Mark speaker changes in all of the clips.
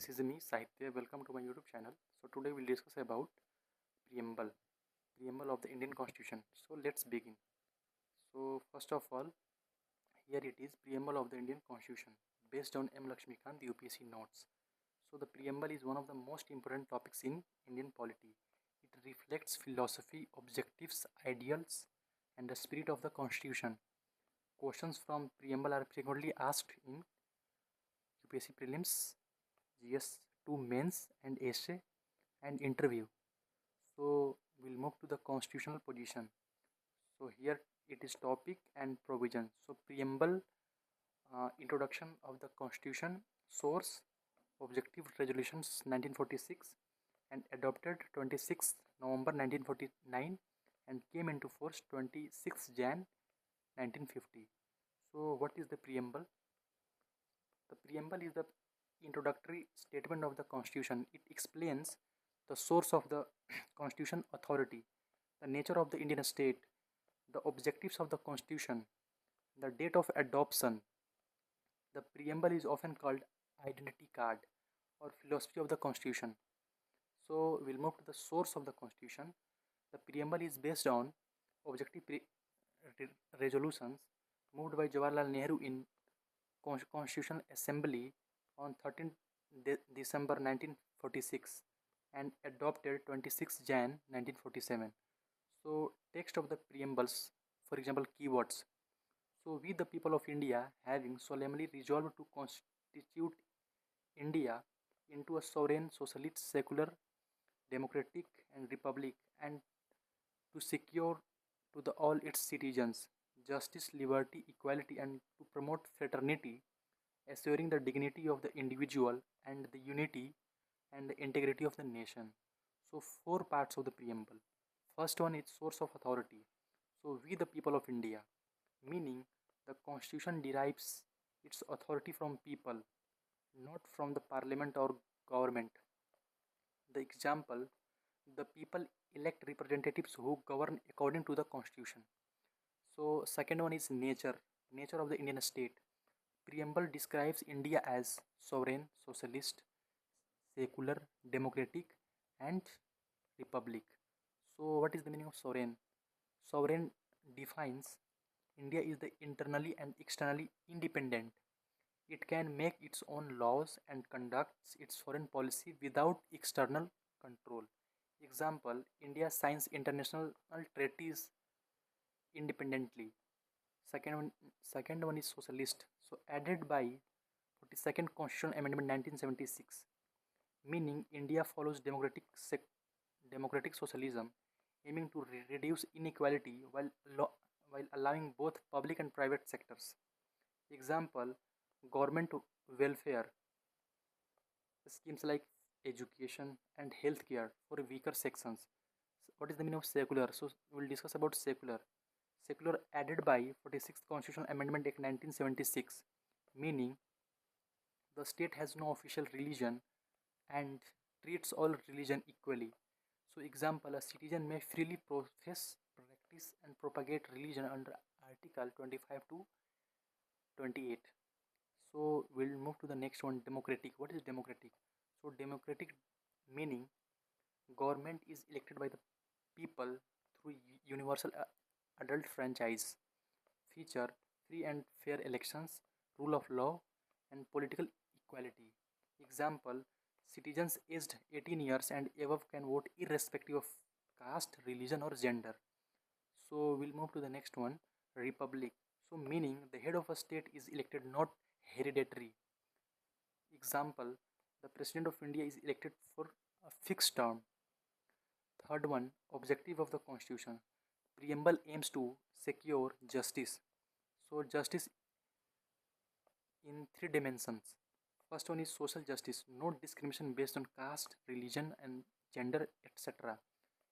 Speaker 1: this is me Sahitya. Welcome to my YouTube channel. So today we'll discuss about preamble, preamble of the Indian Constitution. So let's begin. So first of all, here it is preamble of the Indian Constitution based on M. Lakshmikant, the UPSC notes. So the preamble is one of the most important topics in Indian polity. It reflects philosophy, objectives, ideals, and the spirit of the Constitution. Questions from preamble are frequently asked in UPSC prelims, GS2 mains, and essay and interview. So we'll move to the constitutional position. So here it is topic and provision. So preamble, introduction of the constitution, source, objective resolutions 1946 and adopted 26th November 1949 and came into force 26th Jan 1950. So what is the preamble? The preamble is the introductory statement of the constitution. It explains the source of the constitution authority, the nature of the Indian state, the objectives of the constitution, the date of adoption. The preamble is often called identity card or philosophy of the constitution. So we'll move to the source of the constitution. The preamble is based on objective resolutions moved by Jawaharlal Nehru in Constitutional Assembly on 13th December 1946 and adopted 26 Jan 1947. So text of the preambles, for example, keywords. So we the people of India having solemnly resolved to constitute India into a sovereign, socialist, secular, democratic and republic, and to secure to the all its citizens justice, liberty, equality, and to promote fraternity, assuring the dignity of the individual and the unity and the integrity of the nation. So four parts of the preamble. First one is source of authority. So we the people of India, meaning the constitution derives its authority from people, not from the parliament or government. The example, the people elect representatives who govern according to the constitution. So second one is nature, nature of the Indian state. Preamble describes India as sovereign, socialist, secular, democratic, and republic. So, what is the meaning of sovereign? Sovereign defines India is the internally and externally independent. It can make its own laws and conducts its foreign policy without external control. Example, India signs international treaties independently. Second one is socialist. So added by 42nd Constitutional Amendment 1976, meaning India follows democratic socialism, aiming to reduce inequality while allowing both public and private sectors. Example, government welfare schemes like education and healthcare for weaker sections. What is the meaning of secular? So we will discuss about secular. Secular added by 46th Constitutional Amendment Act 1976, meaning the state has no official religion and treats all religion equally. So example, a citizen may freely profess, practice and propagate religion under Article 25 to 28. So we'll move to the next one, democratic. What is democratic? So democratic meaning government is elected by the people through universal adult franchise, feature free and fair elections, rule of law, and political equality. Example, citizens aged 18 years and above can vote irrespective of caste, religion, or gender. So we'll move to the next one, republic. So meaning the head of a state is elected not hereditary. Example, the president of India is elected for a fixed term. Third one, objective of the constitution. Preamble aims to secure justice. So justice in three dimensions. First one is social justice, no discrimination based on caste, religion, and gender, etc.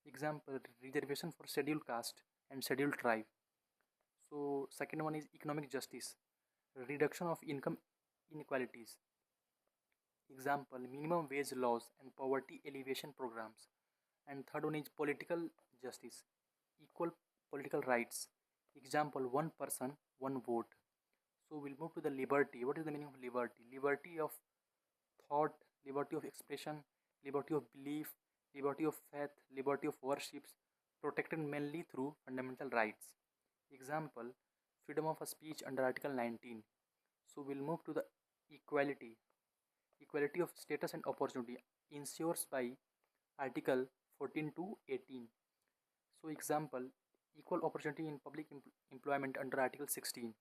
Speaker 1: Example, reservation for scheduled caste and scheduled tribe. So second one is economic justice, reduction of income inequalities. Example, minimum wage laws and poverty alleviation programs. And third one is political justice, equal political rights. Example, one person, one vote. So we'll move to the liberty. What is the meaning of liberty? Liberty of thought, liberty of expression, liberty of belief, liberty of faith, liberty of worships, protected mainly through fundamental rights. Example, freedom of speech under Article 19. So we'll move to the equality. Equality of status and opportunity ensures by Article 14 to 18. So example, equal opportunity in public employment under Article 16.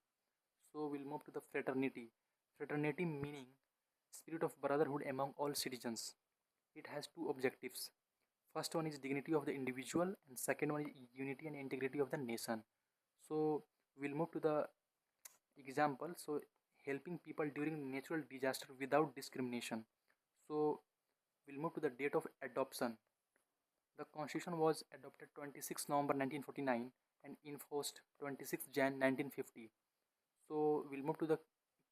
Speaker 1: So we'll move to the fraternity. Fraternity meaning spirit of brotherhood among all citizens. It has two objectives. First one is dignity of the individual and second one is unity and integrity of the nation. So we'll move to the example. So helping people during natural disaster without discrimination. So we'll move to the date of adoption. The constitution was adopted 26 November 1949 and enforced 26 Jan 1950. So we'll move to the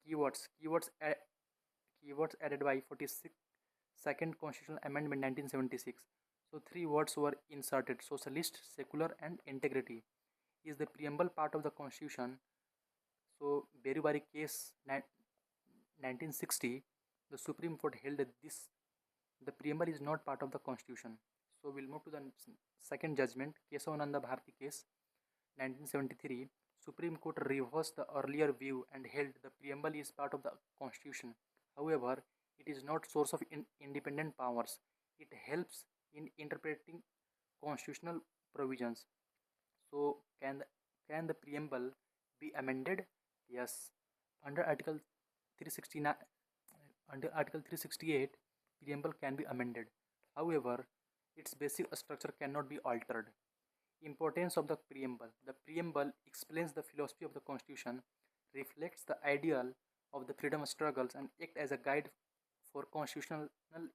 Speaker 1: keywords. Keywords added by 42nd Constitutional Amendment 1976. So three words were inserted: socialist, secular, and integrity. Is the preamble part of the Constitution? So Berubari case 1960, the Supreme Court held that the preamble is not part of the Constitution. So we'll move to the second judgment, Kesavananda Bharati case 1973. Supreme Court reversed the earlier view and held the preamble is part of the Constitution. However, it is not source of independent powers. It helps in interpreting constitutional provisions. So can the preamble be amended? Yes. Under Article 369, under Article 368, preamble can be amended. However, its basic structure cannot be altered. Importance of the preamble. The preamble explains the philosophy of the Constitution, reflects the ideal of the freedom struggles, and act as a guide for constitutional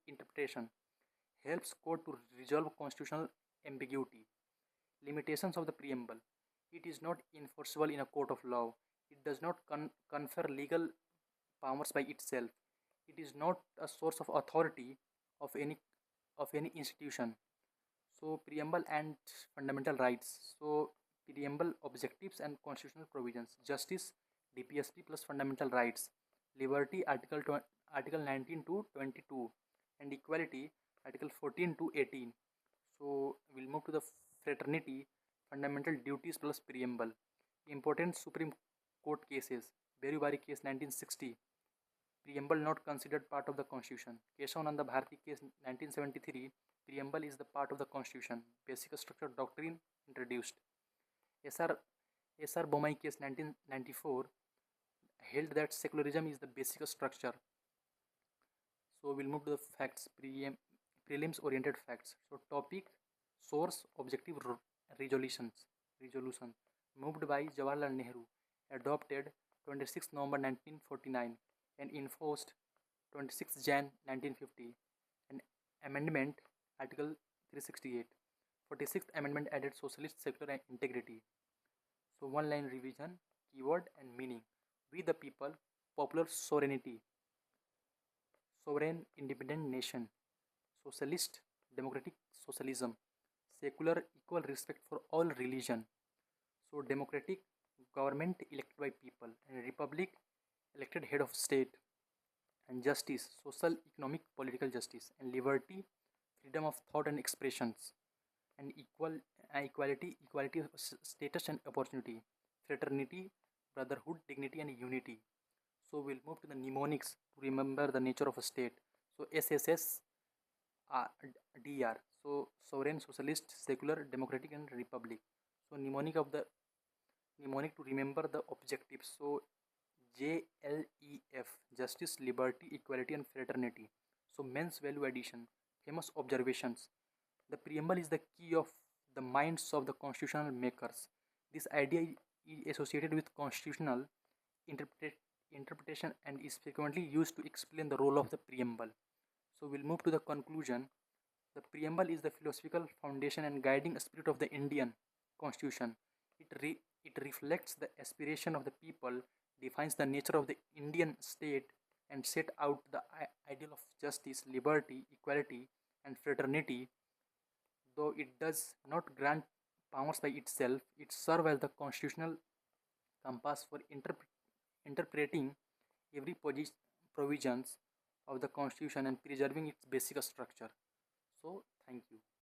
Speaker 1: interpretation. Helps court to resolve constitutional ambiguity. Limitations of the preamble. It is not enforceable in a court of law. It does not confer legal powers by itself. It is not a source of authority of any institution. So preamble and fundamental rights. So preamble objectives and constitutional provisions. Justice, DPSP plus fundamental rights. Liberty, Article 19 to 22, and equality, Article 14 to 18. So we'll move to the fraternity, fundamental duties plus preamble. Important Supreme Court cases. Berubari case 1960. Preamble not considered part of the Constitution. Kesavananda Bharati case 1973. Preamble is the part of the Constitution. Basic structure doctrine introduced. SR Bommai case 1994 held that secularism is the basic structure. So we'll move to the facts, prelims oriented facts. So topic, source, objective, resolution. Moved by Jawaharlal Nehru, adopted 26 November 1949 and enforced 26 Jan 1950. An amendment, Article 368. 46th Amendment added socialist, secular, and integrity. So one line revision, keyword and meaning. We the people, popular sovereignty, sovereign independent nation, socialist, democratic socialism, secular, equal respect for all religion. So democratic, government elected by people, and republic, elected head of state, and justice, social, economic, political justice, and liberty, freedom of thought and expressions, and equality of status and opportunity, fraternity, brotherhood, dignity, and unity. So we'll move to the mnemonics to remember the nature of a state. So SSS, DR. So sovereign, socialist, secular, democratic, and republic. So mnemonic to remember the objectives. So JLEF, justice, liberty, equality, and fraternity. So men's value addition, famous observations. The preamble is the key of the minds of the constitutional makers. This idea is associated with constitutional interpretation and is frequently used to explain the role of the preamble. So we'll move to the conclusion. The preamble is the philosophical foundation and guiding spirit of the Indian Constitution. It reflects the aspiration of the people, defines the nature of the Indian state, and set out the ideal of justice, liberty, equality, and fraternity. Though it does not grant powers by itself, it serves as the constitutional compass for interpreting every provisions of the constitution and preserving its basic structure. So thank you.